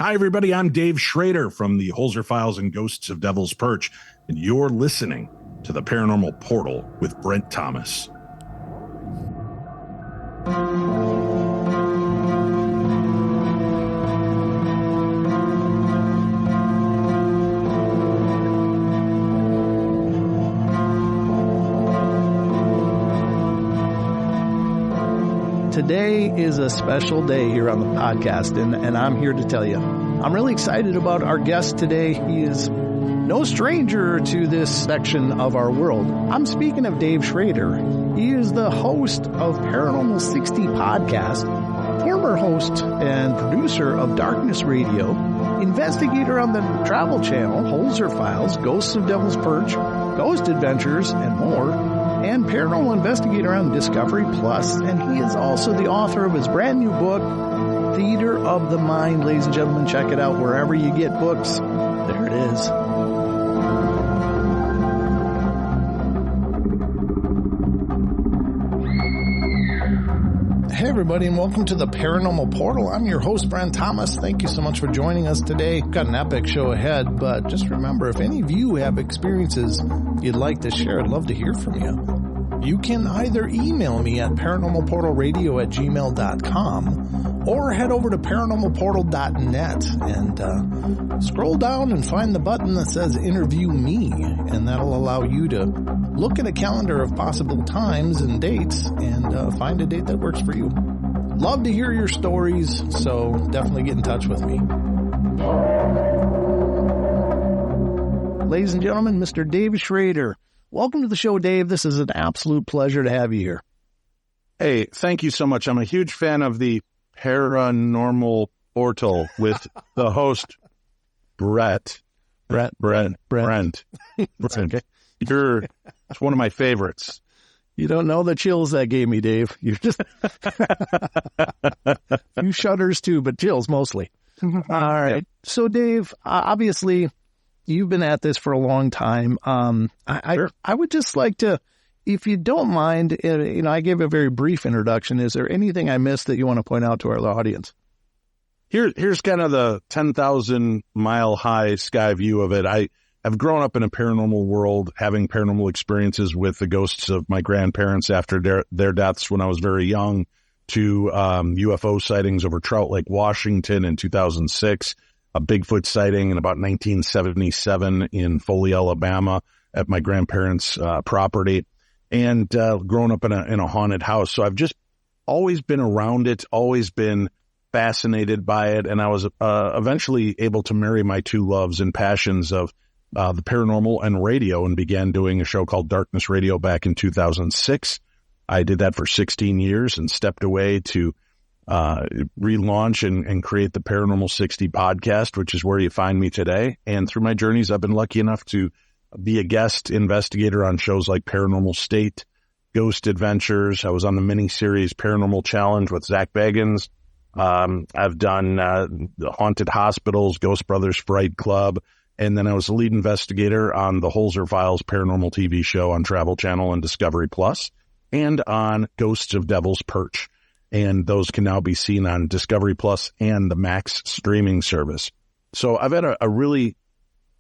Hi, everybody. I'm Dave Schrader from the Holzer Files and Ghosts of Devil's Perch, and you're listening to the Paranormal Portal with Brent Thomas. Today is a special day here on the podcast, and I'm here to tell you, I'm really excited about our guest today. He is no stranger to this section of our world. I'm speaking of Dave Schrader. He is the host of Paranormal 60 Podcast, former host and producer of Darkness Radio, investigator on the Travel Channel, Holzer Files, Ghosts of Devil's Perch, Ghost Adventures, and more, and paranormal investigator on Discovery Plus, and he is also the author of his brand new book, Theater of the Mind. Ladies and gentlemen, check it out wherever you get books. There it is. Hey everybody, and welcome to the Paranormal Portal. I'm your host, Brent Thomas. Thank you so much for joining us today. Got an epic show ahead, but just remember, if any of you have experiences you'd like to share, I'd love to hear from you. You can either email me at paranormalportalradio@gmail.com or head over to paranormalportal.net and scroll down and find the button that says interview me, and that'll allow you to look at a calendar of possible times and dates and find a date that works for you. Love to hear your stories, so definitely get in touch with me. Ladies and gentlemen, Mr. Dave Schrader. Welcome to the show, Dave. This is an absolute pleasure to have you here. Hey, thank you so much. I'm a huge fan of the Paranormal Portal with the host, Brent. Okay. It's one of my favorites. You don't know the chills that gave me, Dave. You're just a few shudders too, but chills mostly. All right. So, Dave, obviously, you've been at this for a long time. Sure. I would just like to, if you don't mind, I gave a very brief introduction. Is there anything I missed that you want to point out to our audience? Here's kind of the 10,000 mile high sky view of it. I've grown up in a paranormal world, having paranormal experiences with the ghosts of my grandparents after their deaths when I was very young, to UFO sightings over Trout Lake, Washington in 2006, a Bigfoot sighting in about 1977 in Foley, Alabama at my grandparents' property, and grown up in a haunted house. So I've just always been around it, always been fascinated by it, and I was eventually able to marry my two loves and passions of the paranormal and radio, and began doing a show called Darkness Radio back in 2006. I did that for 16 years and stepped away to relaunch and create the Paranormal 60 podcast, which is where you find me today. And through my journeys, I've been lucky enough to be a guest investigator on shows like Paranormal State, Ghost Adventures. I was on the miniseries Paranormal Challenge with Zach Bagans. I've done the Haunted Hospitals, Ghost Brothers Fright Club. And then I was the lead investigator on the Holzer Files paranormal TV show on Travel Channel and Discovery Plus, and on Ghosts of Devil's Perch. And those can now be seen on Discovery Plus and the Max streaming service. So I've had a really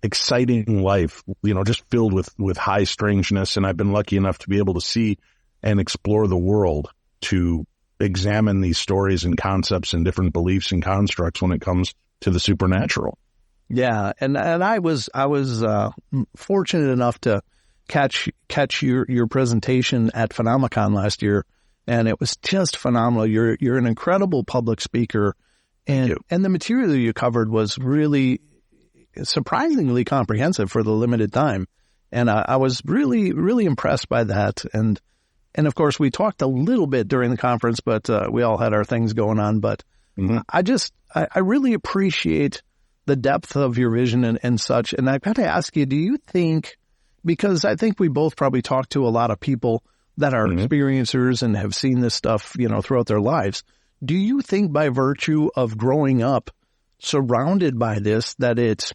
exciting life, just filled with high strangeness. And I've been lucky enough to be able to see and explore the world, to examine these stories and concepts and different beliefs and constructs when it comes to the supernatural. Yeah, and I was fortunate enough to catch your presentation at Phenomicon last year, and it was just phenomenal. You're an incredible public speaker, and the material you covered was really surprisingly comprehensive for the limited time, and I was really, really impressed by that. And of course, we talked a little bit during the conference, but we all had our things going on. But I really appreciate the depth of your vision and such. And I've got to ask you, do you think, because I think we both probably talk to a lot of people that are experiencers and have seen this stuff, throughout their lives. Do you think by virtue of growing up surrounded by this, that it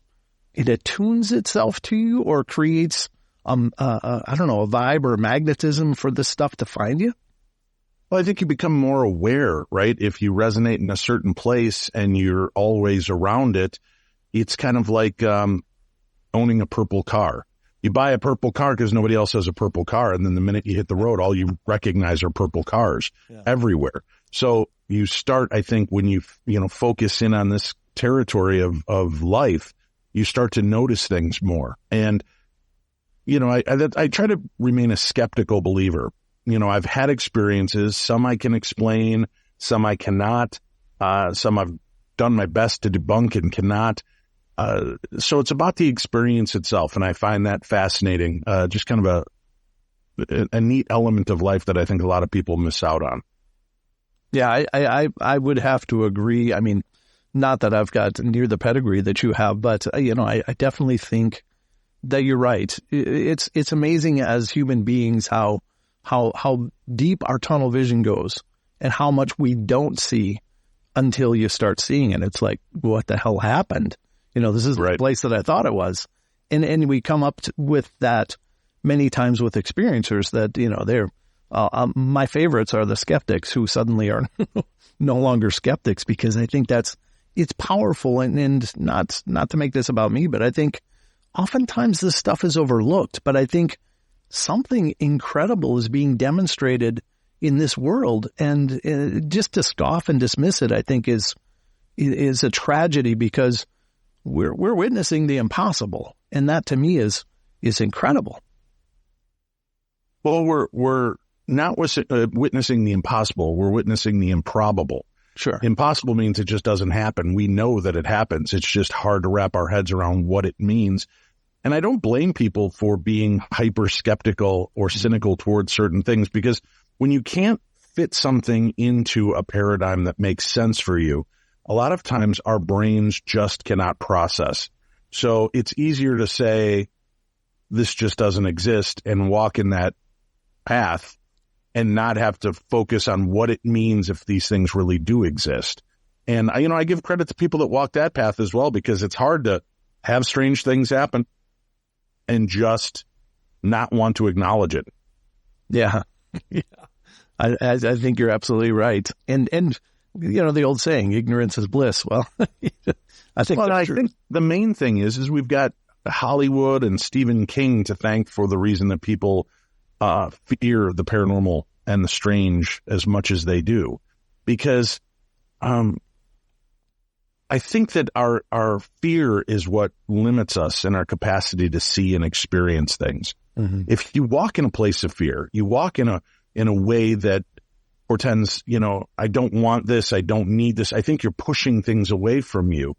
attunes itself to you or creates, a vibe or a magnetism for this stuff to find you? Well, I think you become more aware, right? If you resonate in a certain place and you're always around it, it's kind of like owning a purple car. You buy a purple car because nobody else has a purple car. And then the minute you hit the road, all you recognize are purple cars everywhere. So you start, I think, when you focus in on this territory of life, you start to notice things more. And, I try to remain a skeptical believer. I've had experiences, some I can explain, some I cannot, some I've done my best to debunk and cannot. So it's about the experience itself. And I find that fascinating, just kind of a neat element of life that I think a lot of people miss out on. Yeah, I would have to agree. I mean, not that I've got near the pedigree that you have, but, I definitely think that you're right. It's amazing as human beings how deep our tunnel vision goes and how much we don't see until you start seeing it. It's like, what the hell happened? This is the place that I thought it was. And we come up with that many times with experiencers that, they're, my favorites are the skeptics who suddenly are no longer skeptics, because I think it's powerful and not to make this about me, but I think oftentimes this stuff is overlooked, but I think something incredible is being demonstrated in this world, and just to scoff and dismiss it, I think is a tragedy, because we're witnessing the impossible, and that to me is incredible. Well, we're not witnessing the impossible. We're witnessing the improbable. Sure. Impossible means it just doesn't happen. We know that it happens. It's just hard to wrap our heads around what it means. And I don't blame people for being hyper skeptical or cynical towards certain things, because when you can't fit something into a paradigm that makes sense for you, a lot of times our brains just cannot process. So it's easier to say this just doesn't exist and walk in that path and not have to focus on what it means if these things really do exist. And I give credit to people that walk that path as well, because it's hard to have strange things happen and just not want to acknowledge it. Yeah. I think you're absolutely right. And the old saying, ignorance is bliss. Well, I think the main thing is we've got Hollywood and Stephen King to thank for the reason that people fear the paranormal and the strange as much as they do, because I think that our fear is what limits us in our capacity to see and experience things. Mm-hmm. If you walk in a place of fear, you walk in a way that portends, I don't want this, I don't need this. I think you're pushing things away from you.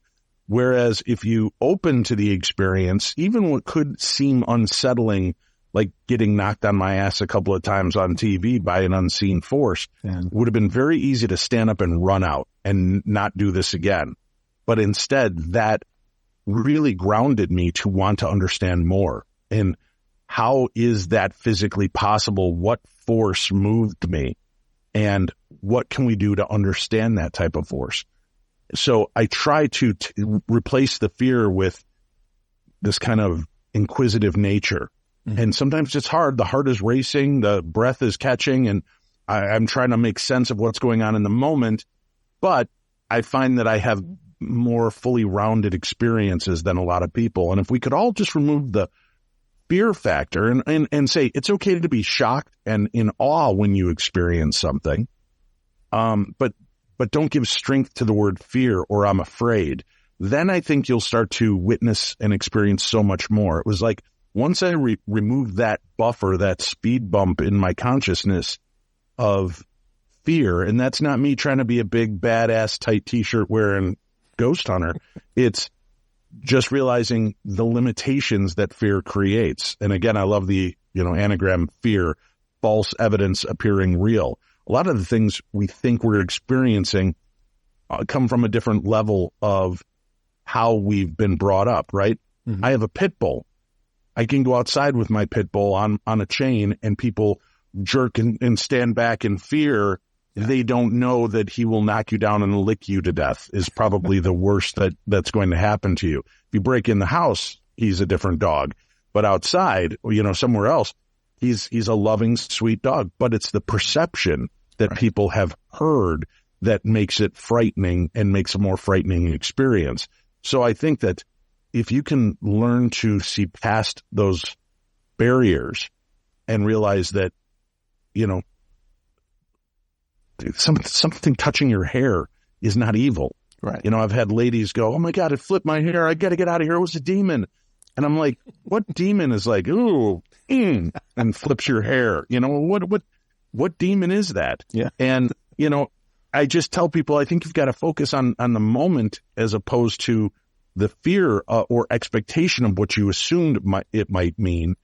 Whereas if you open to the experience, even what could seem unsettling, like getting knocked on my ass a couple of times on TV by an unseen force, would have been very easy to stand up and run out and not do this again. But instead, that really grounded me to want to understand more. And how is that physically possible? What force moved me? And what can we do to understand that type of force? So I try to replace the fear with this kind of inquisitive nature. Mm-hmm. And sometimes it's hard. The heart is racing, the breath is catching, and I'm trying to make sense of what's going on in the moment. But I find that I have more fully rounded experiences than a lot of people. And if we could all just remove the fear factor and say it's okay to be shocked and in awe when you experience something, but don't give strength to the word fear or I'm afraid, then I think you'll start to witness and experience so much more. It was like once I removed that buffer, that speed bump in my consciousness of fear, and that's not me trying to be a big badass tight t-shirt wearing ghost hunter. It's just realizing the limitations that fear creates. And again, I love the, anagram fear, false evidence appearing real. A lot of the things we think we're experiencing come from a different level of how we've been brought up, right? Mm-hmm. I have a pit bull. I can go outside with my pit bull on a chain and people jerk and stand back in fear. Yeah. They don't know that he will knock you down and lick you to death is probably the worst that's going to happen to you. If you break in the house, he's a different dog. But outside, somewhere else, he's a loving, sweet dog. But it's the perception that people have heard that makes it frightening and makes a more frightening experience. So I think that if you can learn to see past those barriers and realize that, you know, something touching your hair is not evil. Right. You know, I've had ladies go, "Oh my God, it flipped my hair. I got to get out of here. It was a demon." And I'm like, what demon is like, ooh, and flips your hair? You know, what demon is that? Yeah. And, you know, I just tell people, I think you've got to focus on the moment as opposed to the fear or expectation of what you assumed it might mean.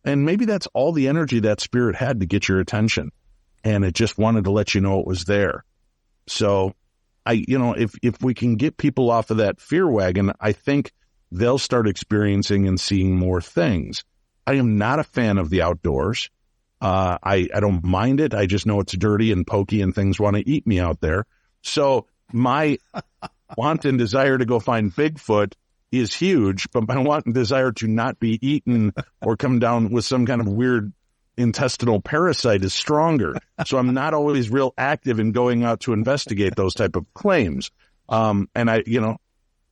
And maybe that's all the energy that spirit had to get your attention. And it just wanted to let you know it was there. So if we can get people off of that fear wagon, I think they'll start experiencing and seeing more things. I am not a fan of the outdoors. I don't mind it. I just know it's dirty and pokey and things want to eat me out there. So my want and desire to go find Bigfoot is huge, but my want and desire to not be eaten or come down with some kind of weird intestinal parasite is stronger. So I'm not always real active in going out to investigate those type of claims. And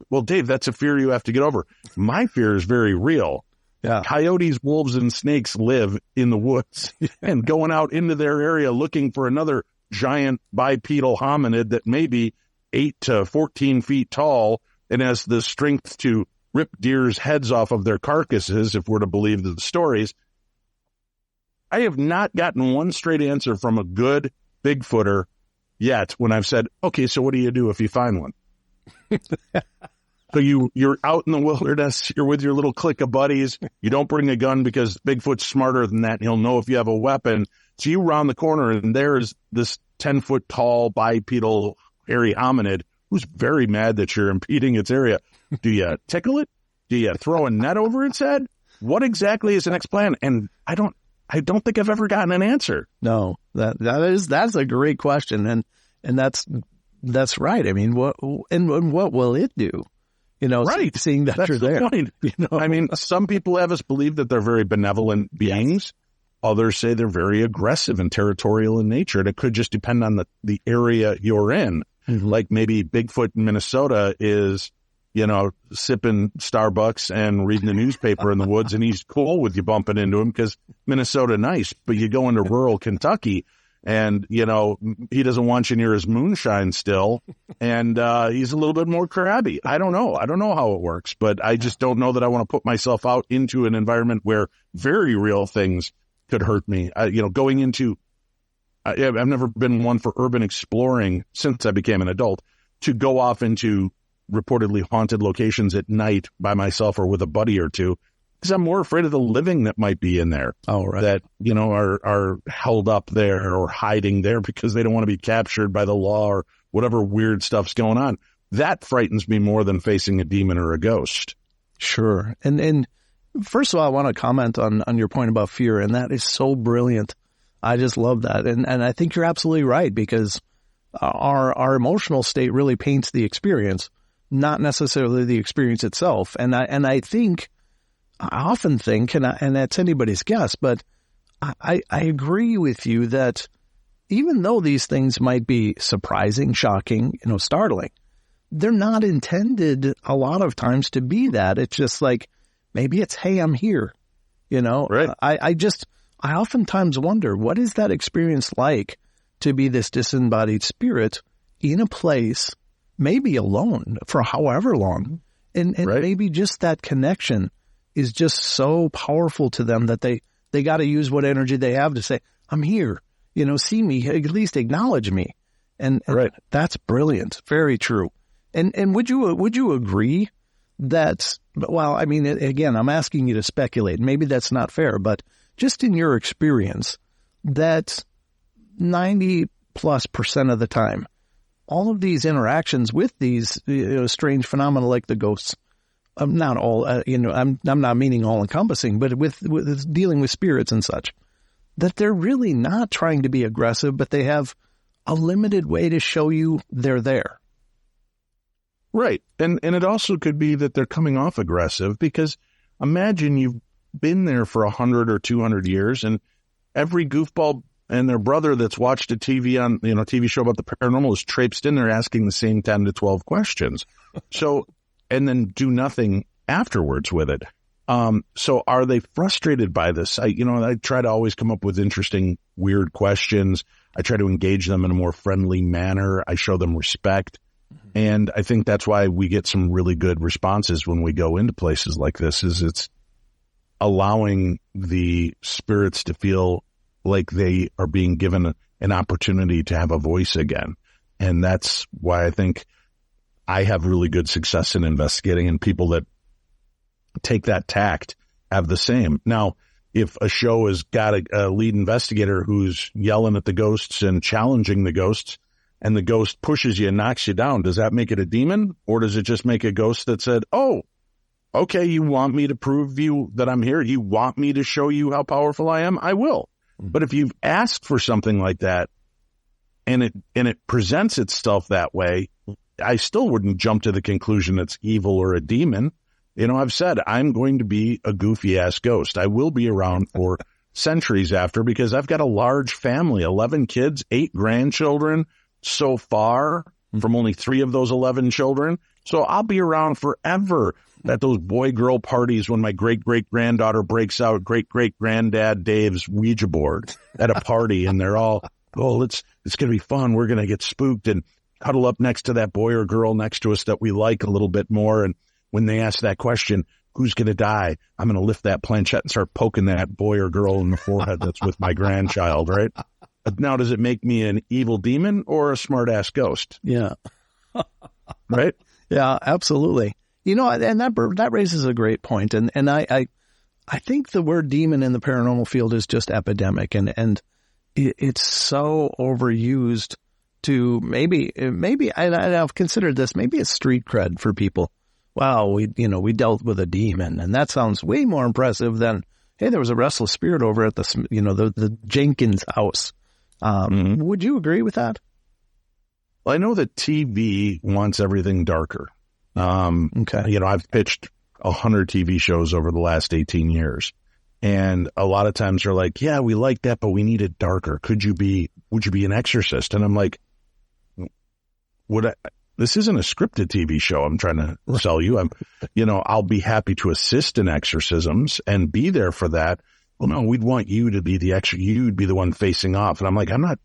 well, Dave, that's a fear you have to get over. My fear is very real. Yeah. Coyotes, wolves, and snakes live in the woods, and going out into their area looking for another giant bipedal hominid that may be 8 to 14 feet tall and has the strength to rip deer's heads off of their carcasses, if we're to believe the stories. I have not gotten one straight answer from a good Bigfooter yet when I've said, okay, so what do you do if you find one? So you're out in the wilderness, you're with your little clique of buddies, you don't bring a gun because Bigfoot's smarter than that, and he'll know if you have a weapon. So you round the corner and there's this 10-foot tall bipedal hairy hominid who's very mad that you're impeding its area. Do you tickle it? Do you throw a net over its head? What exactly is the next plan? And I don't think I've ever gotten an answer. No, that's a great question. And that's right. I mean, what will it do? You know, right. Seeing that that's you're there. Point. You know? I mean, some people have us believe that they're very benevolent beings. Others say they're very aggressive and territorial in nature. And it could just depend on the area you're in. Mm-hmm. Like maybe Bigfoot in Minnesota is, you know, sipping Starbucks and reading the newspaper in the woods, and he's cool with you bumping into him because Minnesota nice. But you go into rural Kentucky, and, you know, he doesn't want you near his moonshine still. And he's a little bit more crabby. I don't know. I don't know how it works, but I just don't know that I want to put myself out into an environment where very real things could hurt me. Going into, I've never been one for urban exploring since I became an adult to go off into reportedly haunted locations at night by myself or with a buddy or two. Because I'm more afraid of the living that might be in there. Oh, right. That, you know, are held up there or hiding there because they don't want to be captured by the law or whatever weird stuff's going on. That frightens me more than facing a demon or a ghost. Sure. And first of all, I want to comment on your point about fear, and that is so brilliant. I just love that. And I think you're absolutely right, because our emotional state really paints the experience, not necessarily the experience itself. And I often think, and that's anybody's guess, but I agree with you that even though these things might be surprising, shocking, you know, startling, they're not intended a lot of times to be that. It's just like, maybe it's, hey, I'm here, you know? Right. I oftentimes wonder, what is that experience like to be this disembodied spirit in a place, maybe alone for however long, and right. Maybe just that connection is just so powerful to them that they got to use what energy they have to say, I'm here, you know, see me, at least acknowledge me. And right. That's brilliant. Very true. And would you agree that, well, I mean, again, I'm asking you to speculate. Maybe that's not fair, but just in your experience, that 90+% of the time, all of these interactions with these strange phenomena like the ghosts, not all, I'm not meaning all encompassing, but with dealing with spirits and such, that they're really not trying to be aggressive, but they have a limited way to show you they're there. Right. And it also could be that they're coming off aggressive, because imagine you've been there for 100 or 200 years, and every goofball and their brother that's watched a TV show about the paranormal is traipsed in there asking the same 10 to 12 questions. So, and then do nothing afterwards with it. So are they frustrated by this? I try to always come up with interesting, weird questions. I try to engage them in a more friendly manner. I show them respect. And I think that's why we get some really good responses when we go into places like this, is it's allowing the spirits to feel like they are being given an opportunity to have a voice again. And that's why I think I have really good success in investigating, and people that take that tact have the same. Now, if a show has got a lead investigator who's yelling at the ghosts and challenging the ghosts, and the ghost pushes you and knocks you down, does that make it a demon? Or does it just make a ghost that said, oh, okay, you want me to prove you that I'm here? You want me to show you how powerful I am? I will. But if you've asked for something like that and it presents itself that way, I still wouldn't jump to the conclusion it's evil or a demon. I've said I'm going to be a goofy ass ghost. I will be around for centuries after, because I've got a large family, 11 kids, 8 grandchildren so far from only 3 of those 11 children. So I'll be around forever at those boy-girl parties when my great-great-granddaughter breaks out great-great-granddad Dave's Ouija board at a party, and they're all, oh, it's going to be fun. We're going to get spooked and cuddle up next to that boy or girl next to us that we like a little bit more. And when they ask that question, who's going to die? I'm going to lift that planchette and start poking that boy or girl in the forehead that's with my grandchild, right? Now, does it make me an evil demon or a smart-ass ghost? Yeah. Right? Yeah, absolutely. And that raises a great point. And I think the word demon in the paranormal field is just epidemic, and it's so overused to maybe I've considered this, maybe it's street cred for people. Wow, we dealt with a demon, and that sounds way more impressive than, hey, there was a restless spirit over at the Jenkins house. Would you agree with that? Well, I know that TV wants everything darker. Okay. I've pitched 100 TV shows over the last 18 years. And a lot of times they're like, yeah, we like that, but we need it darker. Would you be an exorcist? And I'm like, this isn't a scripted TV show I'm trying to sell you. I'll be happy to assist in exorcisms and be there for that. Well, no, we'd want you to be you'd be the one facing off. And I'm like, I'm not,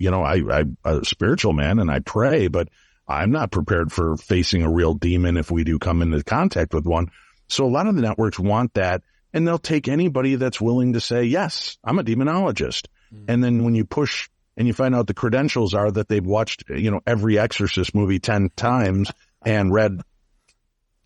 I'm a spiritual man and I pray, but I'm not prepared for facing a real demon if we do come into contact with one. So a lot of the networks want that, and they'll take anybody that's willing to say, yes, I'm a demonologist. And then when you push and you find out the credentials are that they've watched, every Exorcist movie 10 times and read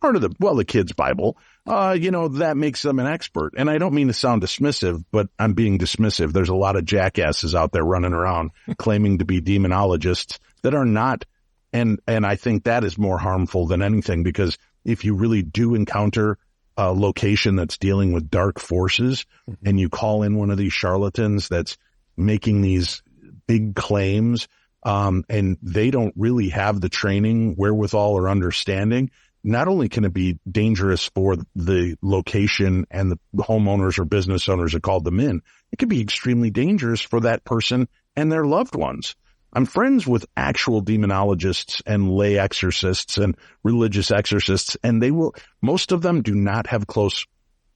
part of the kid's Bible, that makes them an expert. And I don't mean to sound dismissive, but I'm being dismissive. There's a lot of jackasses out there running around claiming to be demonologists that are not. And I think that is more harmful than anything, because if you really do encounter a location that's dealing with dark forces and you call in one of these charlatans that's making these big claims, and they don't really have the training, wherewithal, or understanding, not only can it be dangerous for the location and the homeowners or business owners that called them in, it could be extremely dangerous for that person and their loved ones. I'm friends with actual demonologists and lay exorcists and religious exorcists, and most of them do not have close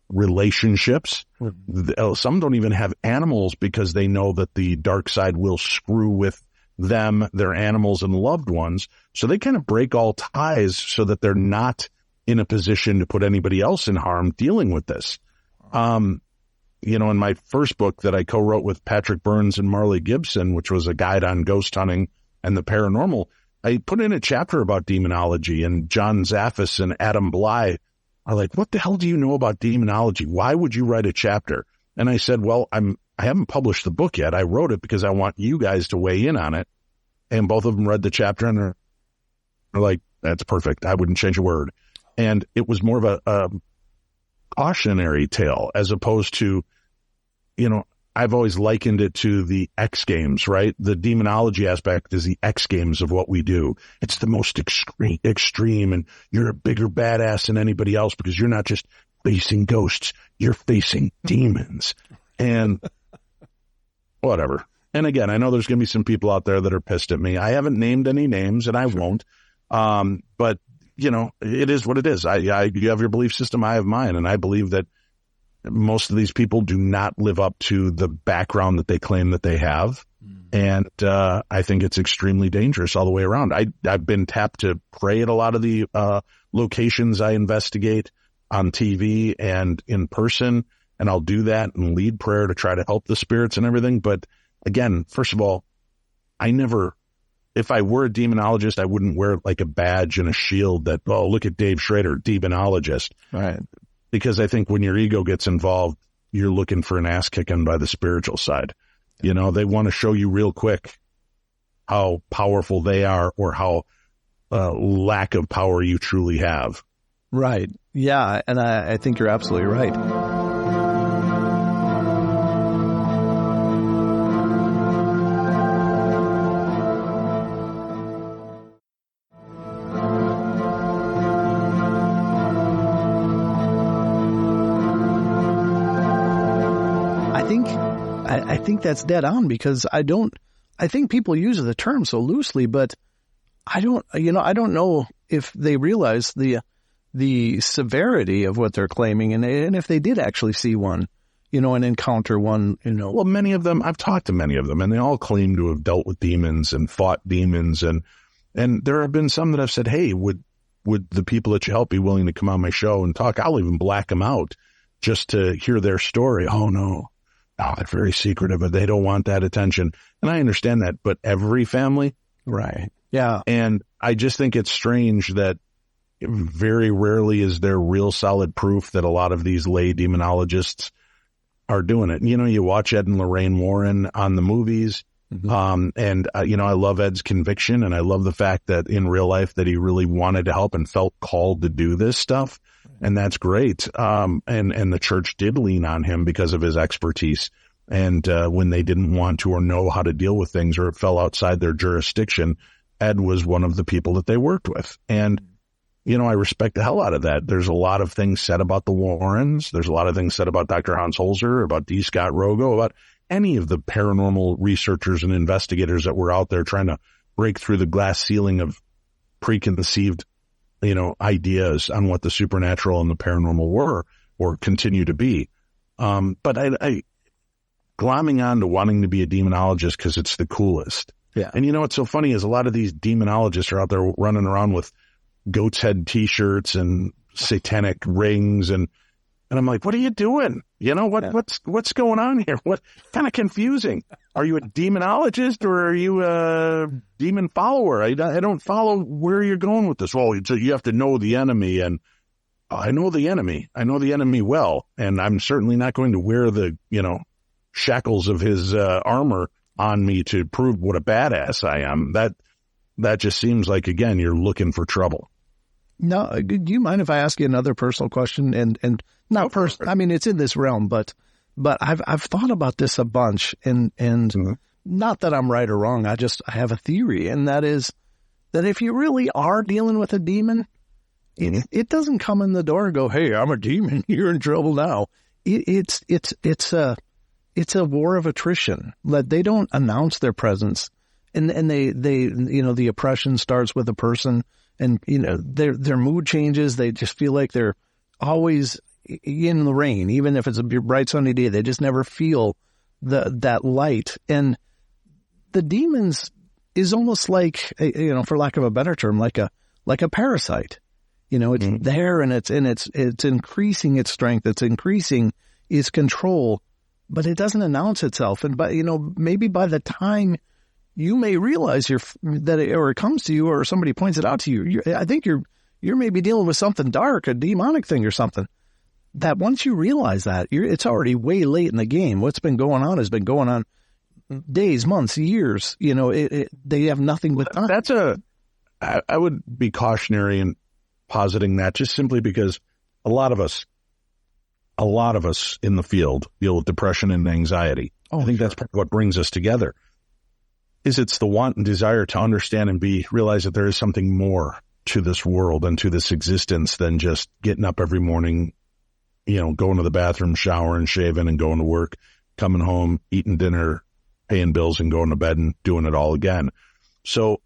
relationships. Some don't even have animals because they know that the dark side will screw with them, their animals, and loved ones. So they kind of break all ties so that they're not in a position to put anybody else in harm dealing with this. In my first book that I co-wrote with Patrick Burns and Marley Gibson, which was a guide on ghost hunting and the paranormal, I put in a chapter about demonology, and John Zaffis and Adam Bly are like, what the hell do you know about demonology? Why would you write a chapter? And I said, well, I haven't published the book yet. I wrote it because I want you guys to weigh in on it. And both of them read the chapter and they're like, that's perfect. I wouldn't change a word. And it was more of a cautionary tale as opposed to, I've always likened it to the X Games, right? The demonology aspect is the X Games of what we do. It's the most extreme, and you're a bigger badass than anybody else because you're not just facing ghosts, you're facing demons. And whatever. And again, I know there's going to be some people out there that are pissed at me. I haven't named any names, and I won't. But you know, it is what it is. You have your belief system, I have mine, and I believe that most of these people do not live up to the background that they claim that they have. And I think it's extremely dangerous all the way around. I've been tapped to pray at a lot of the locations I investigate on TV and in person, and I'll do that and lead prayer to try to help the spirits and everything. But again, first of all, if I were a demonologist, I wouldn't wear like a badge and a shield that, oh, look at Dave Schrader, demonologist. Right. Because I think when your ego gets involved, you're looking for an ass kicking by the spiritual side. You know, they want to show you real quick how powerful they are or how lack of power you truly have. Right. Yeah. And I think you're absolutely right. I think that's dead on, because I think people use the term so loosely, but I don't know if they realize the severity of what they're claiming, and if they did actually see one, you know, and encounter one, you know. Well, many of them, I've talked to many of them, and they all claim to have dealt with demons and fought demons, and there have been some that have said, hey, would the people that you help be willing to come on my show and talk? I'll even black them out just to hear their story. Oh, no, they're very secretive, but they don't want that attention. And I understand that, but every family. Right. Yeah. And I just think it's strange that very rarely is there real solid proof that a lot of these lay demonologists are doing it. You know, you watch Ed and Lorraine Warren on the movies, and you know, I love Ed's conviction, and I love the fact that in real life that he really wanted to help and felt called to do this stuff. And that's great. And the church did lean on him because of his expertise. And when they didn't want to or know how to deal with things, or it fell outside their jurisdiction, Ed was one of the people that they worked with. And, you know, I respect the hell out of that. There's a lot of things said about the Warrens. There's a lot of things said about Dr. Hans Holzer, about D. Scott Rogo, about any of the paranormal researchers and investigators that were out there trying to break through the glass ceiling of preconceived, you know, ideas on what the supernatural and the paranormal were or continue to be. But I glomming on to wanting to be a demonologist because it's the coolest. Yeah. And you know what's so funny is a lot of these demonologists are out there running around with goat's head t-shirts and satanic rings, and I'm like, what are you doing? You know, what's going on here? What kind of confusing? Are you a demonologist or are you a demon follower? I don't follow where you're going with this. Well, so you have to know the enemy, and I know the enemy. I know the enemy well, and I'm certainly not going to wear the, you know, shackles of his armor on me to prove what a badass I am. That just seems like, again, you're looking for trouble. No, do you mind if I ask you another personal question? And not personal. I mean, it's in this realm, but I've thought about this a bunch, and not that I'm right or wrong. I have a theory, and that is that if you really are dealing with a demon, it doesn't come in the door and go, "Hey, I'm a demon. You're in trouble now." It's a war of attrition. That they don't announce their presence, and they you know, the oppression starts with a person. And, you know, their mood changes. They just feel like they're always in the rain, even if it's a bright sunny day. They just never feel that light. And the demons is almost like, you know, for lack of a better term, like a parasite. You know, it's there, and it's increasing its strength. It's increasing its control, but it doesn't announce itself. And you know, maybe by the time you may realize or it comes to you, or somebody points it out to you, I think you're maybe dealing with something dark, a demonic thing or something. That once you realize that, it's already way late in the game. What's been going on has been going on days, months, years. You know, they have nothing with time. I would be cautionary in positing that, just simply because a lot of us in the field deal with depression and anxiety. I think that's part of what brings us together. It's the want and desire to understand and realize that there is something more to this world and to this existence than just getting up every morning, you know, going to the bathroom, showering, shaving, and going to work, coming home, eating dinner, paying bills and going to bed and doing it all again. So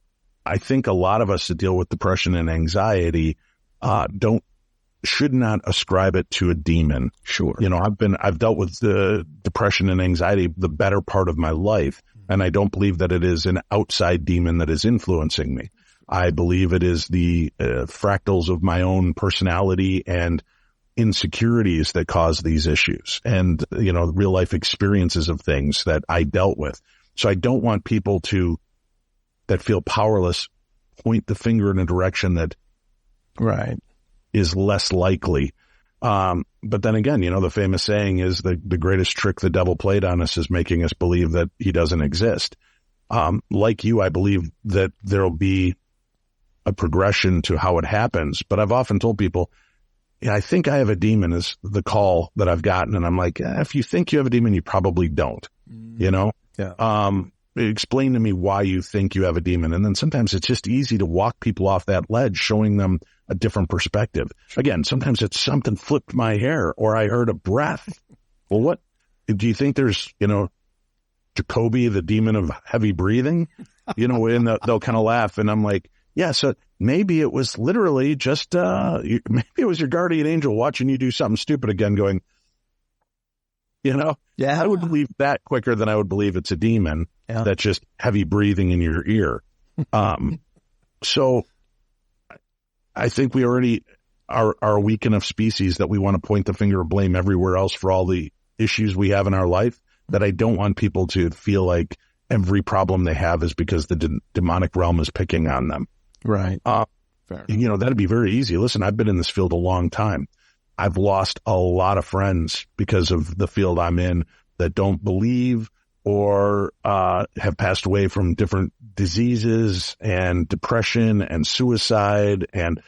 I think a lot of us that deal with depression and anxiety should not ascribe it to a demon. Sure. I've dealt with the depression and anxiety the better part of my life, and I don't believe that it is an outside demon that is influencing me. I believe it is the fractals of my own personality and insecurities that cause these issues, and real life experiences of things that I dealt with. So I don't want people that feel powerless point the finger in a direction that is less likely. But then again, the famous saying is the greatest trick the devil played on us is making us believe that he doesn't exist. Like you, I believe that there'll be a progression to how it happens, but I've often told people, I think I have a demon is the call that I've gotten. And I'm like, if you think you have a demon, you probably don't, Yeah. Explain to me why you think you have a demon. And then sometimes it's just easy to walk people off that ledge, showing them a different perspective. Again, sometimes it's something flipped my hair or I heard a breath. Well, what do you think there's, Jacoby, the demon of heavy breathing, and they'll kind of laugh. And I'm like, yeah, so maybe it was literally just, maybe it was your guardian angel watching you do something stupid again going, Yeah. I would believe that quicker than I would believe it's a demon that's just heavy breathing in your ear. So I think we already are a weak enough species that we want to point the finger of blame everywhere else for all the issues we have in our life, that I don't want people to feel like every problem they have is because the demonic realm is picking on them. Right. That'd be very easy. Listen, I've been in this field a long time. I've lost a lot of friends because of the field I'm in that don't believe or have passed away from different diseases and depression and suicide. And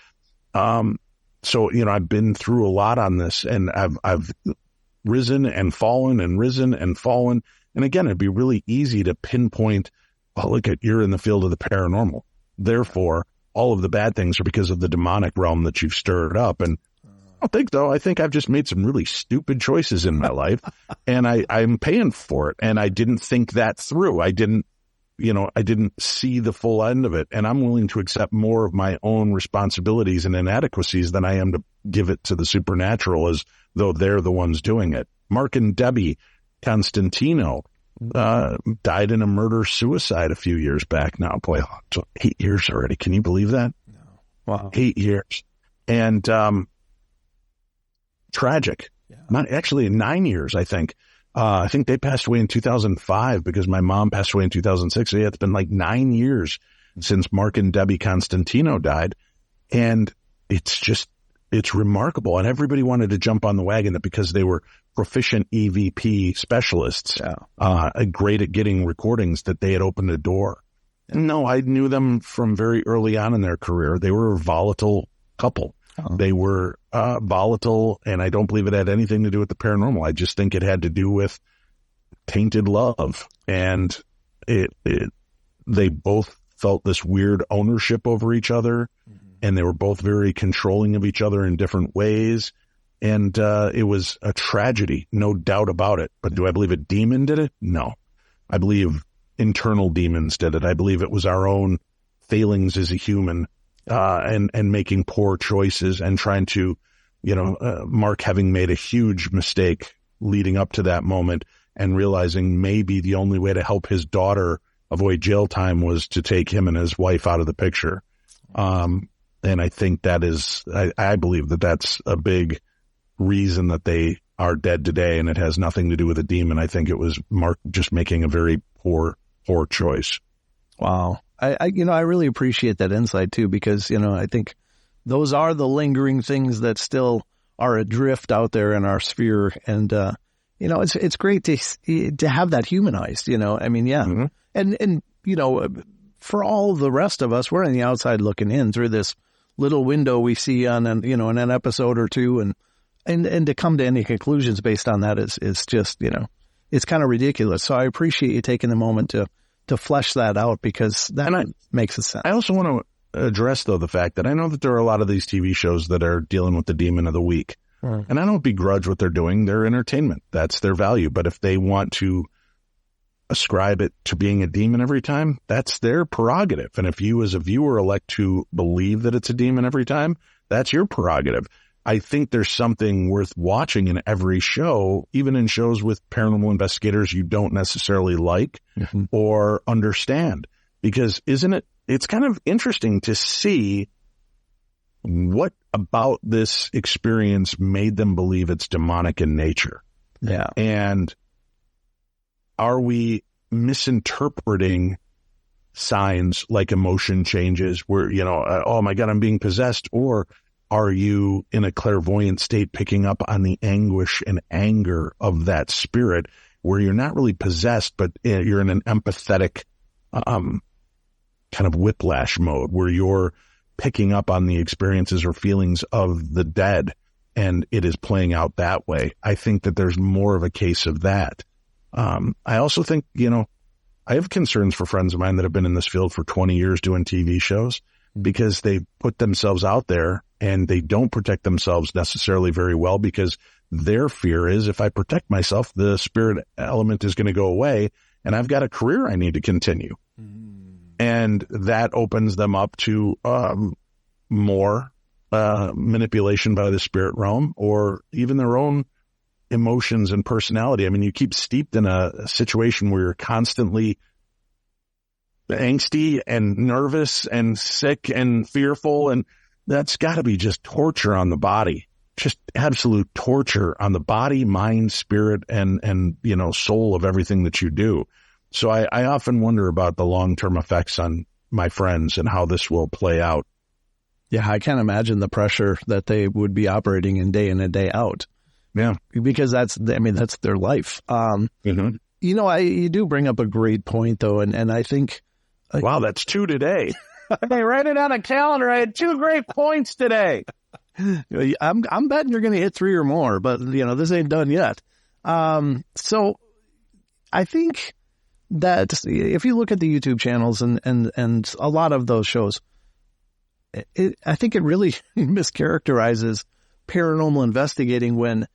so, I've been through a lot on this, and I've risen and fallen and risen and fallen. And again, it'd be really easy to pinpoint, well, look at, you're in the field of the paranormal. Therefore, all of the bad things are because of the demonic realm that you've stirred up. And I don't think so. I think I've just made some really stupid choices in my life, and I'm paying for it. And I didn't think that through. I didn't see the full end of it. And I'm willing to accept more of my own responsibilities and inadequacies than I am to give it to the supernatural as though they're the ones doing it. Mark and Debbie Constantino died in a murder-suicide a few years back now. Boy, 8 years already. Can you believe that? No. Wow. 8 years. And tragic. Yeah. Not actually 9 years, I think. I think they passed away in 2005 because my mom passed away in 2006. So yeah, it's been like 9 years since Mark and Debbie Constantino died. And it's remarkable. And everybody wanted to jump on the wagon that because they were proficient EVP specialists, great at getting recordings, that they had opened a door. Yeah. No, I knew them from very early on in their career. They were a volatile couple. Oh. They were volatile, and I don't believe it had anything to do with the paranormal. I just think it had to do with tainted love. And they both felt this weird ownership over each other, and they were both very controlling of each other in different ways. And it was a tragedy, no doubt about it. But do I believe a demon did it? No. I believe internal demons did it. I believe it was our own failings as a human, and making poor choices and trying to, Mark having made a huge mistake leading up to that moment and realizing maybe the only way to help his daughter avoid jail time was to take him and his wife out of the picture. And I think that is, I believe that that's a big reason that they are dead today, and it has nothing to do with a demon. I think it was Mark just making a very poor choice. Wow. I really appreciate that insight too, because, I think those are the lingering things that still are adrift out there in our sphere. And, it's great to have that humanized, I mean, yeah. Mm-hmm. And, for all the rest of us, we're on the outside looking in through this little window we see on in an episode or two, and to come to any conclusions based on that is just, it's kind of ridiculous. So I appreciate you taking a moment to flesh that out, because that makes sense. I also want to address, though, the fact that I know that there are a lot of these TV shows that are dealing with the demon of the week. Mm. And I don't begrudge what they're doing. They're entertainment. That's their value. But if they want to ascribe it to being a demon every time, that's their prerogative. And if you as a viewer elect to believe that it's a demon every time, that's your prerogative. I think there's something worth watching in every show, even in shows with paranormal investigators you don't necessarily like or understand, because it's kind of interesting to see what about this experience made them believe it's demonic in nature. Yeah. And are we misinterpreting signs like emotion changes where, oh my God, I'm being possessed? Or are you in a clairvoyant state picking up on the anguish and anger of that spirit where you're not really possessed, but you're in an empathetic kind of whiplash mode where you're picking up on the experiences or feelings of the dead, and it is playing out that way? I think that there's more of a case of that. I also think, I have concerns for friends of mine that have been in this field for 20 years doing TV shows because they put themselves out there and they don't protect themselves necessarily very well, because their fear is, if I protect myself, the spirit element is going to go away and I've got a career I need to continue. And that opens them up to more manipulation by the spirit realm or even their own emotions and personality. I mean, you keep steeped in a situation where you're constantly angsty and nervous and sick and fearful, and that's got to be just torture on the body, just absolute torture on the body, mind, spirit, and soul of everything that you do. So I often wonder about the long-term effects on my friends and how this will play out. Yeah, I can't imagine the pressure that they would be operating in and day out. Yeah. Because that's their life. You do bring up a great point, though, and I think... wow, that's 2 today. Hey, write it on a calendar. I had 2 great points today. I'm betting you're going to hit 3 or more, but, this ain't done yet. So I think that if you look at the YouTube channels and a lot of those shows, I think it really mischaracterizes paranormal investigating when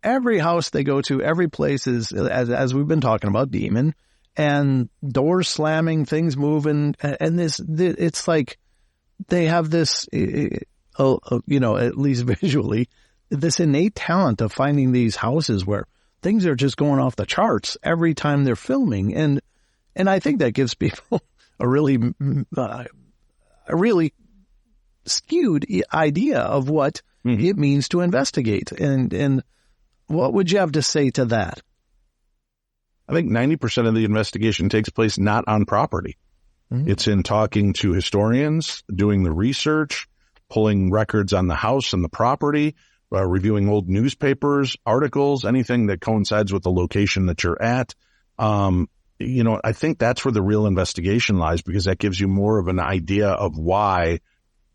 every house they go to, every place is, as we've been talking about, demon, and doors slamming, things moving, and it's like they have this, at least visually, this innate talent of finding these houses where things are just going off the charts every time they're filming, and I think that gives people a really skewed idea of what it means to investigate. And what would you have to say to that? I think 90% of the investigation takes place not on property. It's in talking to historians, doing the research, pulling records on the house and the property, reviewing old newspapers, articles, anything that coincides with the location that you're at. I think that's where the real investigation lies, because that gives you more of an idea of why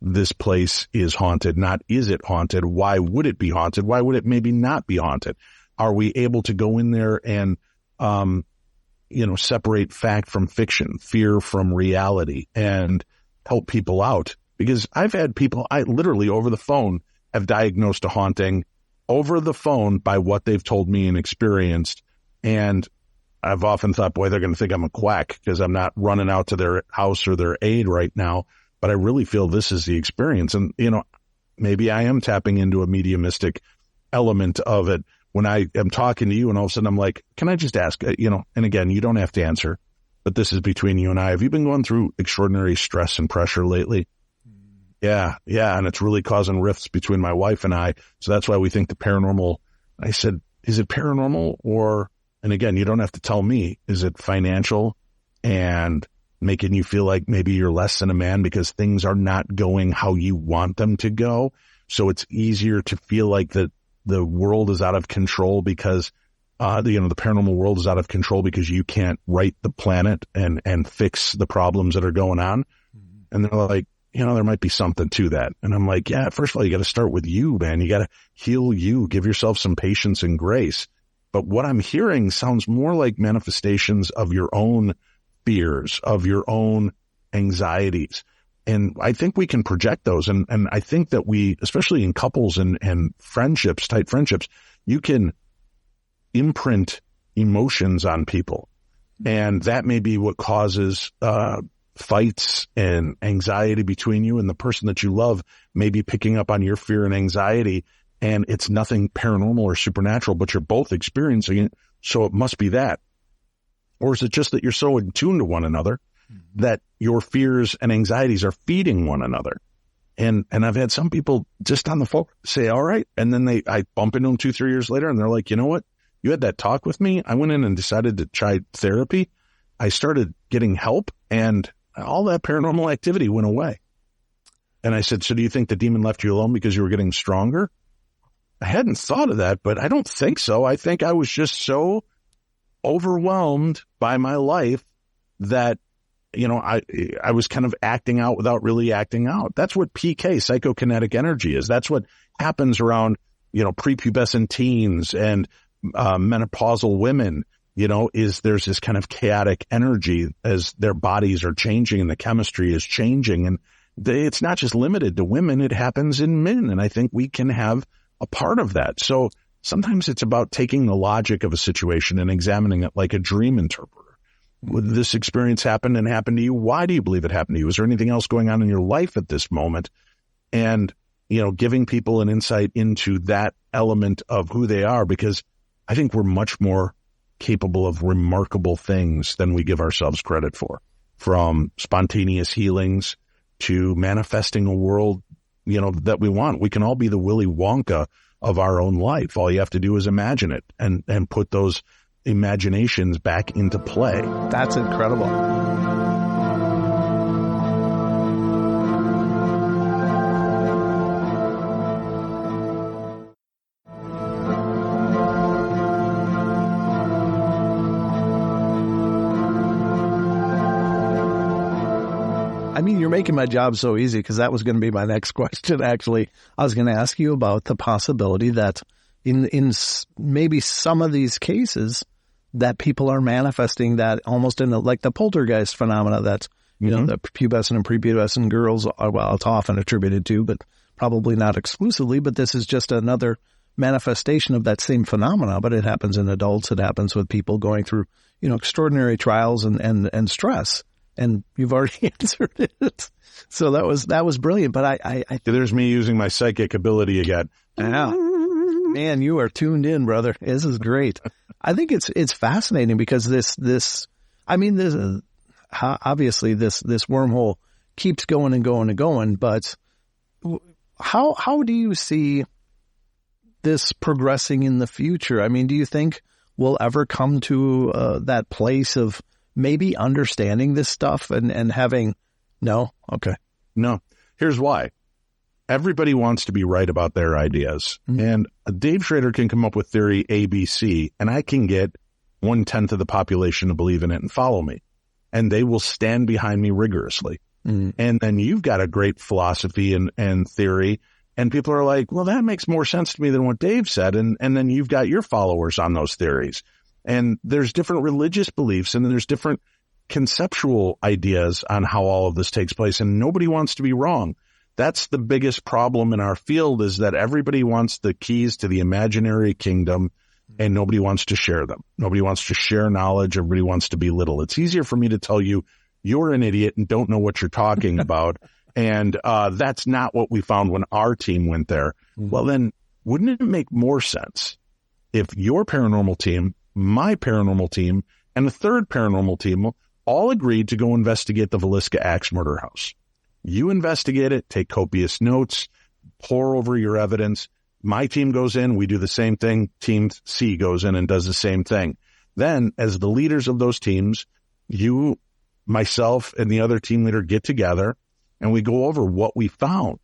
this place is haunted, not is it haunted? Why would it be haunted? Why would it maybe not be haunted? Are we able to go in there and, separate fact from fiction, fear from reality, and help people out? Because I've had people, I literally over the phone have diagnosed a haunting over the phone by what they've told me and experienced. And I've often thought, boy, they're going to think I'm a quack because I'm not running out to their house or their aid right now. But I really feel this is the experience. And, maybe I am tapping into a mediumistic element of it when I am talking to you, and all of a sudden I'm like, can I just ask, and again, you don't have to answer, but this is between you and I. Have you been going through extraordinary stress and pressure lately? Yeah. And it's really causing rifts between my wife and I. So that's why we think the paranormal. I said, is it paranormal or, and again, you don't have to tell me, is it financial and making you feel like maybe you're less than a man because things are not going how you want them to go? So it's easier to feel like that the world is out of control because, the paranormal world is out of control because you can't right the planet and fix the problems that are going on. And they're like, there might be something to that. And I'm like, yeah, first of all, you got to start with you, man. You got to heal you, give yourself some patience and grace. But what I'm hearing sounds more like manifestations of your own fears, of your own anxieties. And I think we can project those. And I think that we, especially in couples and friendships, tight friendships, you can imprint emotions on people. And that may be what causes fights and anxiety between you, and the person that you love may be picking up on your fear and anxiety, and it's nothing paranormal or supernatural, but you're both experiencing it, so it must be that. Or is it just that you're so in tune to one another that your fears and anxieties are feeding one another? And I've had some people just on the phone say, all right. And then I bump into them 2-3 years later and they're like, you know what? You had that talk with me. I went in and decided to try therapy. I started getting help and all that paranormal activity went away. And I said, so do you think the demon left you alone because you were getting stronger? I hadn't thought of that, but I don't think so. I think I was just so overwhelmed by my life that, you know, I was kind of acting out without really acting out. That's what PK, psychokinetic energy, is. That's what happens around, you know, prepubescent teens and menopausal women, you know, is there's this kind of chaotic energy as their bodies are changing and the chemistry is changing. And it's not just limited to women. It happens in men. And I think we can have a part of that. So sometimes it's about taking the logic of a situation and examining it like a dream interpreter. Would this experience happen and happen to you? Why do you believe it happened to you? Is there anything else going on in your life at this moment? And, you know, giving people an insight into that element of who they are, because I think we're much more capable of remarkable things than we give ourselves credit for, from spontaneous healings to manifesting a world, you know, that we want. We can all be the Willy Wonka of our own life. All you have to do is imagine it and put those imaginations back into play. That's incredible. I mean, you're making my job so easy, because that was going to be my next question, actually. I was going to ask you about the possibility that in maybe some of these cases that people are manifesting that almost in like the poltergeist phenomena that, you know, the pubescent and prepubescent girls are, well, it's often attributed to, but probably not exclusively, but this is just another manifestation of that same phenomena, but it happens in adults. It happens with people going through, you know, extraordinary trials and stress. And you've already answered it. So that was brilliant. But I there's me using my psychic ability again. Yeah. Man, you are tuned in, brother. This is great. I think it's fascinating because this obviously this wormhole keeps going and going and going, but how do you see this progressing in the future? I mean, do you think we'll ever come to that place of maybe understanding this stuff and having, no? Okay. No. Here's why. Everybody wants to be right about their ideas. Mm-hmm. And Dave Schrader can come up with theory ABC, and I can get 1/10 of the population to believe in it and follow me. And they will stand behind me rigorously. Mm-hmm. And then you've got a great philosophy and theory, and people are like, well, that makes more sense to me than what Dave said. And then you've got your followers on those theories. And there's different religious beliefs, and there's different conceptual ideas on how all of this takes place, and nobody wants to be wrong. That's the biggest problem in our field, is that everybody wants the keys to the imaginary kingdom and nobody wants to share them. Nobody wants to share knowledge. Everybody wants to be little. It's easier for me to tell you you're an idiot and don't know what you're talking about. And that's not what we found when our team went there. Mm-hmm. Well, then wouldn't it make more sense if your paranormal team, my paranormal team, and a third paranormal team all agreed to go investigate the Villisca Axe murder house? You investigate it, take copious notes, pour over your evidence. My team goes in, we do the same thing. Team C goes in and does the same thing. Then, as the leaders of those teams, you, myself, and the other team leader get together, and we go over what we found.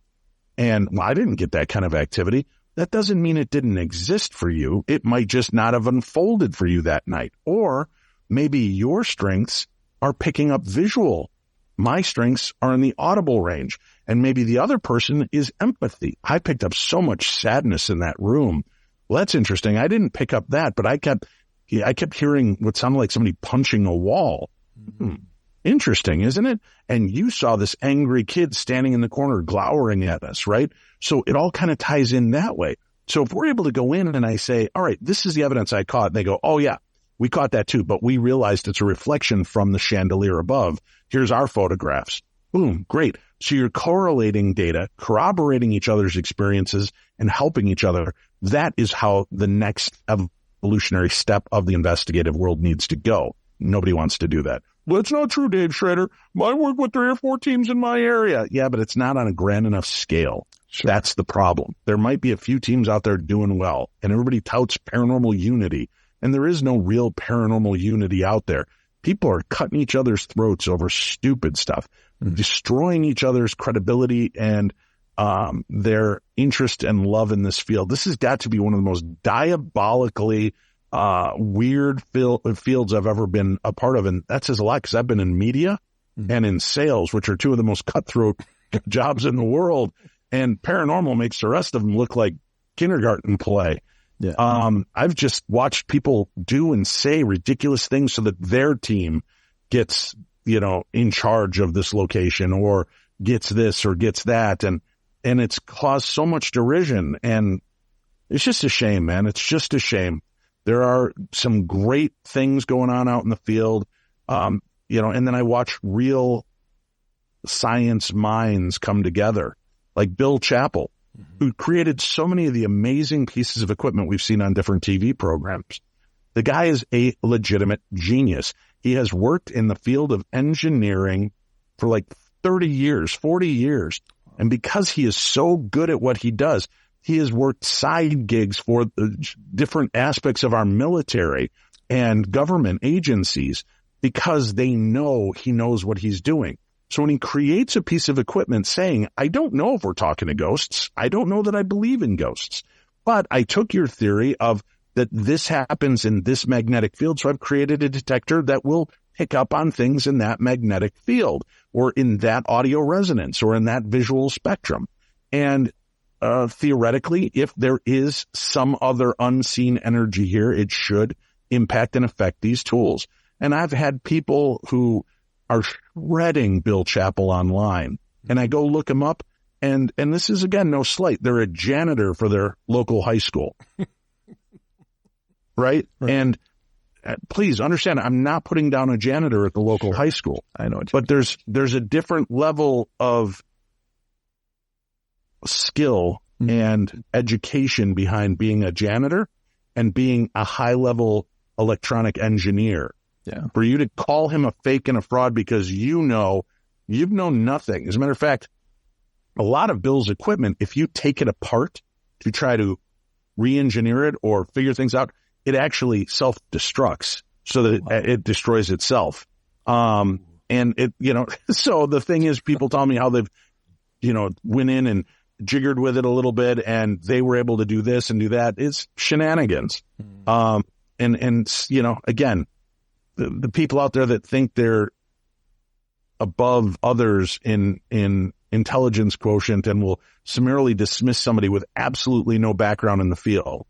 And well, I didn't get that kind of activity. That doesn't mean it didn't exist for you. It might just not have unfolded for you that night. Or maybe your strengths are picking up visual. My strengths are in the audible range, and maybe the other person is empathy. I picked up so much sadness in that room. Well, that's interesting. I didn't pick up that, but I kept hearing what sounded like somebody punching a wall. Interesting, isn't it? And you saw this angry kid standing in the corner glowering at us, right? So it all kind of ties in that way. So if we're able to go in and I say, all right, this is the evidence I caught, and they go, oh yeah, We caught that too, but we realized it's a reflection from the chandelier above. Here's our photographs. Boom, great. So you're correlating data, corroborating each other's experiences, and helping each other. That is how the next evolutionary step of the investigative world needs to go. Nobody wants to do that. Well, it's not true, Dave Schrader. I work with 3 or 4 teams in my area. Yeah, but it's not on a grand enough scale. Sure. That's the problem. There might be a few teams out there doing well, and everybody touts paranormal unity, and there is no real paranormal unity out there. People are cutting each other's throats over stupid stuff, destroying each other's credibility and their interest and love in this field. This has got to be one of the most diabolically weird fields I've ever been a part of. And that says a lot because I've been in media and in sales, which are 2 of the most cutthroat jobs in the world. And paranormal makes the rest of them look like kindergarten play. Yeah. I've just watched people do and say ridiculous things so that their team gets, in charge of this location or gets this or gets that. And it's caused so much derision, and it's just a shame, man. It's just a shame. There are some great things going on out in the field. And then I watch real science minds come together, like Bill Chappell, who created so many of the amazing pieces of equipment we've seen on different TV programs. The guy is a legitimate genius. He has worked in the field of engineering for like 30 years, 40 years. And because he is so good at what he does, he has worked side gigs for different aspects of our military and government agencies because they know he knows what he's doing. So when he creates a piece of equipment saying, I don't know if we're talking to ghosts, I don't know that I believe in ghosts, but I took your theory of that this happens in this magnetic field, so I've created a detector that will pick up on things in that magnetic field or in that audio resonance or in that visual spectrum. And theoretically, if there is some other unseen energy here, it should impact and affect these tools. And I've had people who are shredding Bill Chappell online, and I go look him up, and this is, again, no slight. They're a janitor for their local high school. Right? And please understand, I'm not putting down a janitor at the local high school. I know. But there's a different level of skill and education behind being a janitor and being a high-level electronic engineer. Yeah. For you to call him a fake and a fraud because you've known nothing. As a matter of fact, a lot of Bill's equipment, if you take it apart to try to re-engineer it or figure things out, it actually self-destructs so that it destroys itself. And it, so the thing is, people tell me how they've, went in and jiggered with it a little bit and they were able to do this and do that. It's shenanigans. And again, the people out there that think they're above others in intelligence quotient and will summarily dismiss somebody with absolutely no background in the field.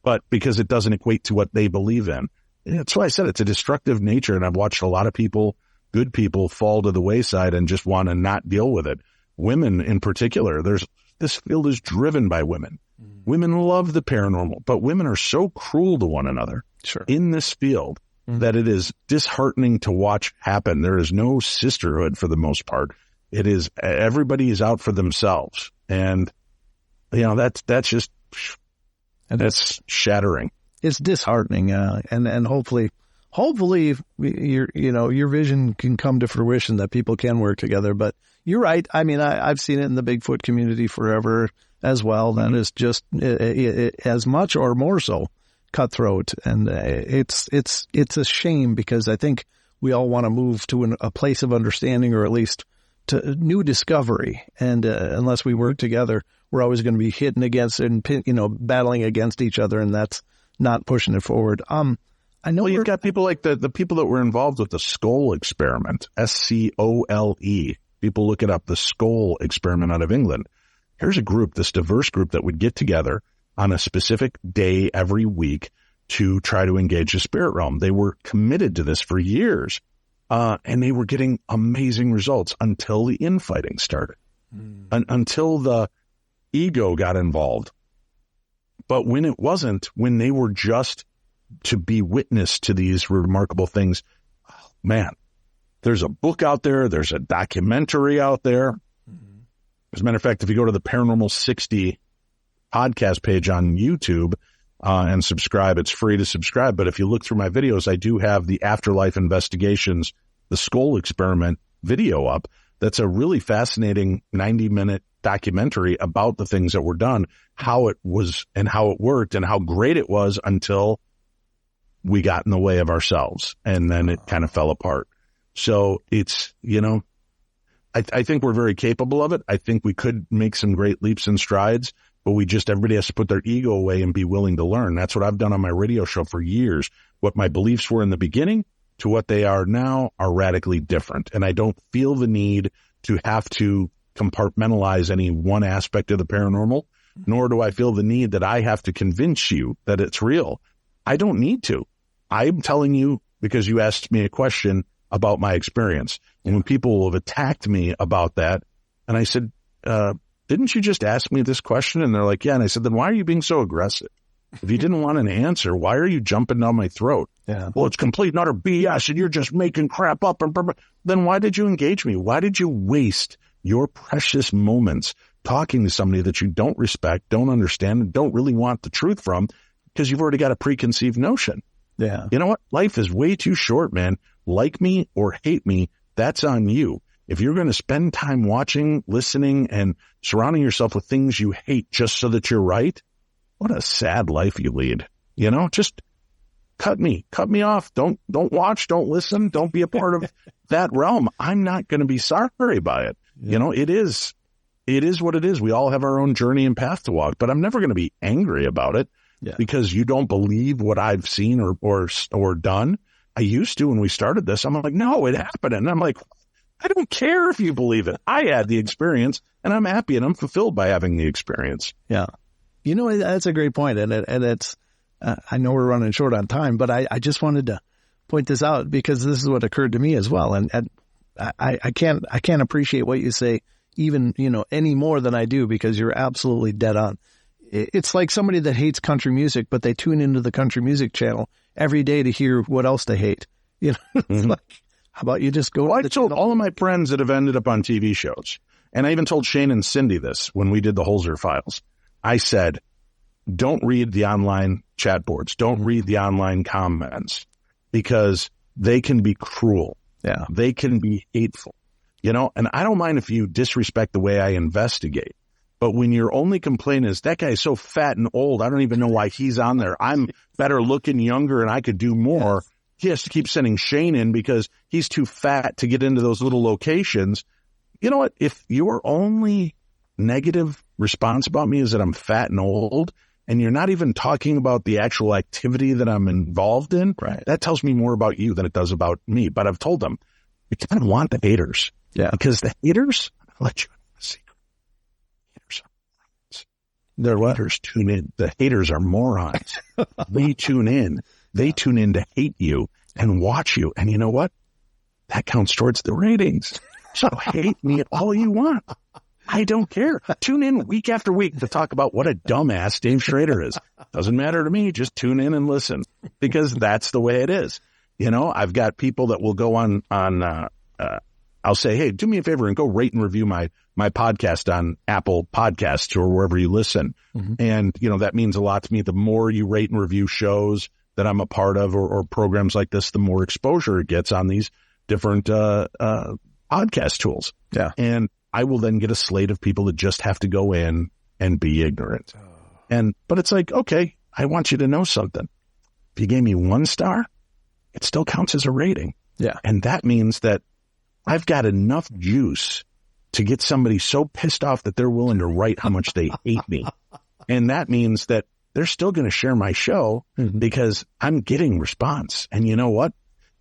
But because it doesn't equate to what they believe in. That's why I said it's a destructive nature. And I've watched a lot of people, good people, fall to the wayside and just want to not deal with it. Women in particular, this field is driven by women. Women love the paranormal, but women are so cruel to one another in this field that it is disheartening to watch happen. There is no sisterhood for the most part. It is, everybody is out for themselves. And, that's just, and that's shattering. It's disheartening. And hopefully your vision can come to fruition that people can work together. But you're right. I mean, I've seen it in the Bigfoot community forever as well. That is just as much or more so cutthroat. And it's a shame because I think we all want to move to a place of understanding or at least to new discovery. And unless we work together, we're always going to be hitting against and, battling against each other. And that's not pushing it forward. I know you've got people like the people that were involved with the Scole experiment, SCOLE. People look it up, the Scole experiment out of England. Here's a group, this diverse group that would get together on a specific day every week to try to engage the spirit realm. They were committed to this for years, and they were getting amazing results until the infighting started, until the ego got involved. But when it wasn't, when they were just to be witness to these remarkable things. Oh, man, there's a book out there. There's a documentary out there. Mm-hmm. As a matter of fact, if you go to the Paranormal 60 podcast page on YouTube and subscribe, it's free to subscribe. But if you look through my videos, I do have the Afterlife Investigations, the Skull Experiment video up. That's a really fascinating 90-minute documentary about the things that were done, how it was and how it worked and how great it was until we got in the way of ourselves. And then it kind of fell apart. So it's, I think we're very capable of it. I think we could make some great leaps and strides, but everybody has to put their ego away and be willing to learn. That's what I've done on my radio show for years. What my beliefs were in the beginning to what they are now are radically different. And I don't feel the need to have to compartmentalize any one aspect of the paranormal, nor do I feel the need that I have to convince you that it's real. I don't need to. I'm telling you because you asked me a question about my experience. And when people have attacked me about that, and I said, didn't you just ask me this question? And they're like, yeah. And I said, then why are you being so aggressive? If you didn't want an answer, why are you jumping down my throat? Yeah. Well, it's complete and utter BS and you're just making crap up. Then why did you engage me? Why did you waste your precious moments talking to somebody that you don't respect, don't understand, and don't really want the truth from because you've already got a preconceived notion? Yeah. You know what? Life is way too short, man. Like me or hate me, that's on you. If you're going to spend time watching, listening, and surrounding yourself with things you hate just so that you're right, what a sad life you lead. Just cut me off. Don't watch, don't listen, don't be a part of that realm. I'm not going to be sorry by it. Yeah. It is what it is. We all have our own journey and path to walk, but I'm never going to be angry about it because you don't believe what I've seen or done. I used to when we started this. I'm like, no, it happened. And I'm like, I don't care if you believe it. I had the experience and I'm happy and I'm fulfilled by having the experience. Yeah. That's a great point. And it's, I know we're running short on time, but I just wanted to point this out because this is what occurred to me as well. And I can't appreciate what you say even, any more than I do because you're absolutely dead on. It's like somebody that hates country music, but they tune into the country music channel every day to hear what else they hate. It's like, how about you just go? Well, I told all of my friends that have ended up on TV shows, and I even told Shane and Cindy this when we did the Holzer Files. I said, don't read the online chat boards. Don't read the online comments because they can be cruel. Yeah. They can be hateful, and I don't mind if you disrespect the way I investigate. But when your only complaint is that guy's so fat and old, I don't even know why he's on there. I'm better looking, younger, and I could do more. Yes. He has to keep sending Shane in because he's too fat to get into those little locations. You know what? If your only negative response about me is that I'm fat and old, and you're not even talking about the actual activity that I'm involved in, right, that tells me more about you than it does about me. But I've told them, you kind of want the haters. Yeah. Because the haters, I'll let you know a secret. They're what? Haters tune in. The haters are morons. They tune in. They tune in to hate you and watch you. And you know what? That counts towards the ratings. So hate me all you want. I don't care. Tune in week after week to talk about what a dumbass Dave Schrader is. Doesn't matter to me. Just tune in and listen because that's the way it is. I've got people that will go on I'll say, hey, do me a favor and go rate and review my podcast on Apple Podcasts or wherever you listen. Mm-hmm. And, that means a lot to me. The more you rate and review shows that I'm a part of or programs like this, the more exposure it gets on these different podcast tools. Yeah. And I will then get a slate of people that just have to go in and be ignorant. But it's like, okay, I want you to know something. If you gave me 1 star, it still counts as a rating. Yeah. And that means that I've got enough juice to get somebody so pissed off that they're willing to write how much they hate me. And that means that they're still going to share my show because I'm getting response. And you know what?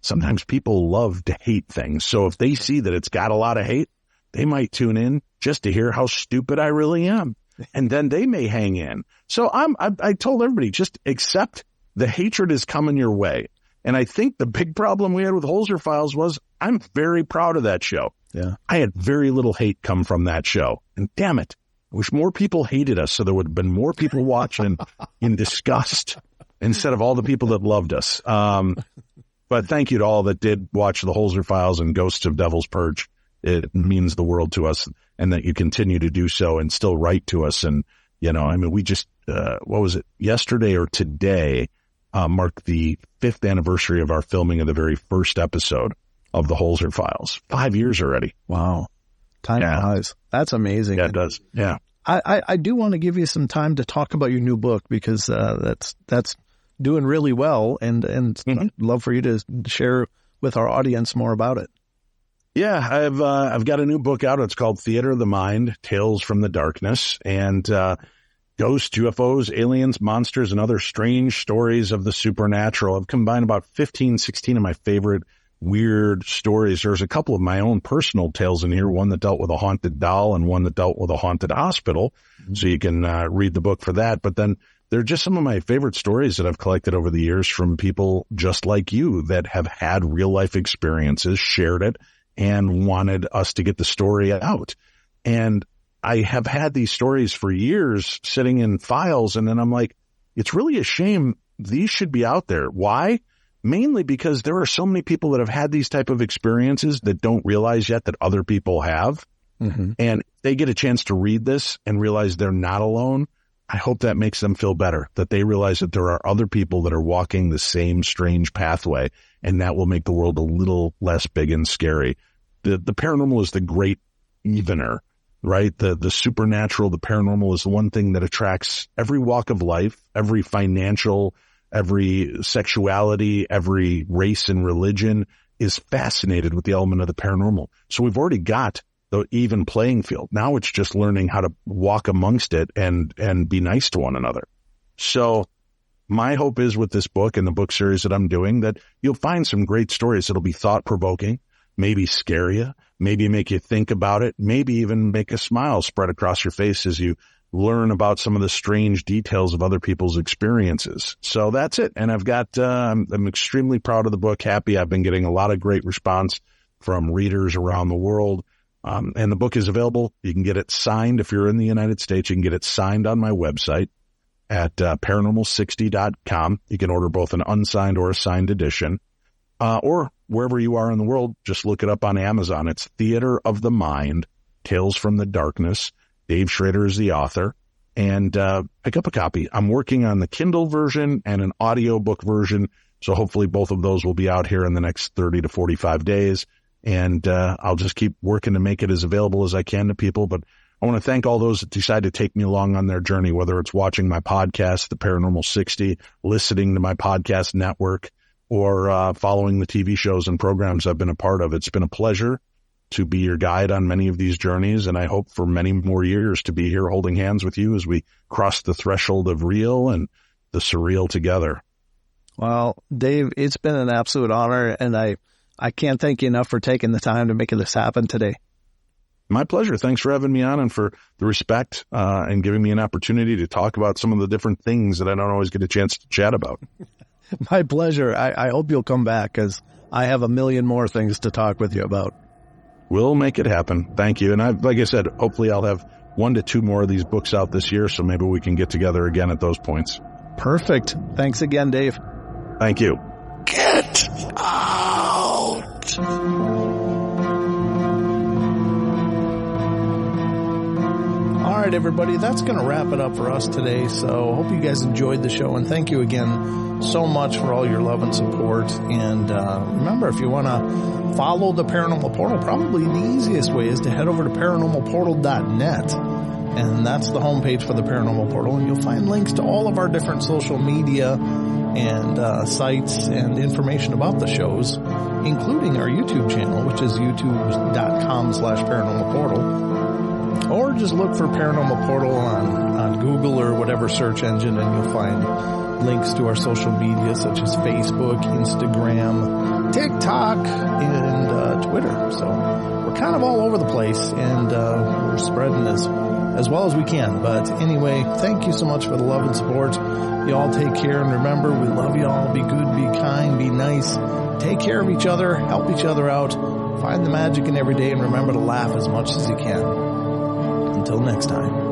Sometimes people love to hate things. So if they see that it's got a lot of hate, they might tune in just to hear how stupid I really am. And then they may hang in. So I told everybody, just accept the hatred is coming your way. And I think the big problem we had with Holzer Files was I'm very proud of that show. Yeah. I had very little hate come from that show. And damn it, I wish more people hated us so there would have been more people watching in disgust instead of all the people that loved us. But thank you to all that did watch the Holzer Files and Ghosts of Devil's Purge. It means the world to us, and that you continue to do so and still write to us. And, we just, what was it, yesterday or today, marked the 5th anniversary of our filming of the very first episode of the Holzer Files. 5 years already. Wow. Time flies. That's amazing. Yeah, it does. Yeah. I do want to give you some time to talk about your new book, because that's doing really well, and I'd love for you to share with our audience more about it. Yeah, I've got a new book out. It's called Theater of the Mind: Tales from the Darkness, and ghosts, UFOs, aliens, monsters, and other strange stories of the supernatural. I've combined about 15, 16 of my favorite weird stories. There's a couple of my own personal tales in here, one that dealt with a haunted doll and one that dealt with a haunted hospital. So you can read the book for that. But then they're just some of my favorite stories that I've collected over the years from people just like you that have had real life experiences, shared it, and wanted us to get the story out. And I have had these stories for years sitting in files, and then I'm like, it's really a shame. These should be out there. Why? Mainly because there are so many people that have had these type of experiences that don't realize yet that other people have. Mm-hmm. And they get a chance to read this and realize they're not alone. I hope that makes them feel better, that they realize that there are other people that are walking the same strange pathway, and that will make the world a little less big and scary. The paranormal is the great evener, right? The supernatural, the paranormal is the one thing that attracts every walk of life, every financial, every sexuality, every race and religion is fascinated with the element of the paranormal. So we've already got the even playing field. Now it's just learning how to walk amongst it and be nice to one another. So my hope is with this book and the book series that I'm doing that you'll find some great stories that'll be thought-provoking, maybe scare you, maybe make you think about it, maybe even make a smile spread across your face as you learn about some of the strange details of other people's experiences. So that's it. And I've got, I'm extremely proud of the book, happy. I've been getting a lot of great response from readers around the world. And the book is available. You can get it signed. If you're in the United States, you can get it signed on my website at paranormal60.com. You can order both an unsigned or a signed edition. Or wherever you are in the world, just look it up on Amazon. It's Theater of the Mind, Tales from the Darkness. Dave Schrader is the author. And pick up a copy. I'm working on the Kindle version and an audiobook version. So hopefully both of those will be out here in the next 30 to 45 days. And I'll just keep working to make it as available as I can to people. But I want to thank all those that decide to take me along on their journey, whether it's watching my podcast, The Paranormal 60, listening to my podcast network, or following the TV shows and programs I've been a part of. It's been a pleasure to be your guide on many of these journeys, and I hope for many more years to be here holding hands with you as we cross the threshold of real and the surreal together. Well, Dave, it's been an absolute honor, and I can't thank you enough for taking the time to make this happen today. My pleasure. Thanks for having me on and for the respect and giving me an opportunity to talk about some of the different things that I don't always get a chance to chat about. My pleasure. I hope you'll come back because I have a million more things to talk with you about. We'll make it happen. Thank you. And like I said, hopefully I'll have 1 to 2 more of these books out this year, so maybe we can get together again at those points. Perfect. Thanks again, Dave. Thank you. Get out! All right, everybody, that's going to wrap it up for us today. So hope you guys enjoyed the show, and thank you again so much for all your love and support. And remember, if you want to follow the Paranormal Portal, probably the easiest way is to head over to paranormalportal.net. And that's the homepage for the Paranormal Portal. And you'll find links to all of our different social media and sites and information about the shows, including our YouTube channel, which is youtube.com/paranormalportal. Or just look for Paranormal Portal on Google or whatever search engine, and you'll find links to our social media such as Facebook, Instagram, TikTok, and Twitter. So we're kind of all over the place, and we're spreading as well as we can. But anyway, thank you so much for the love and support. Y'all take care, and remember, we love y'all. Be good, be kind, be nice. Take care of each other, help each other out, find the magic in every day, and remember to laugh as much as you can. Until next time.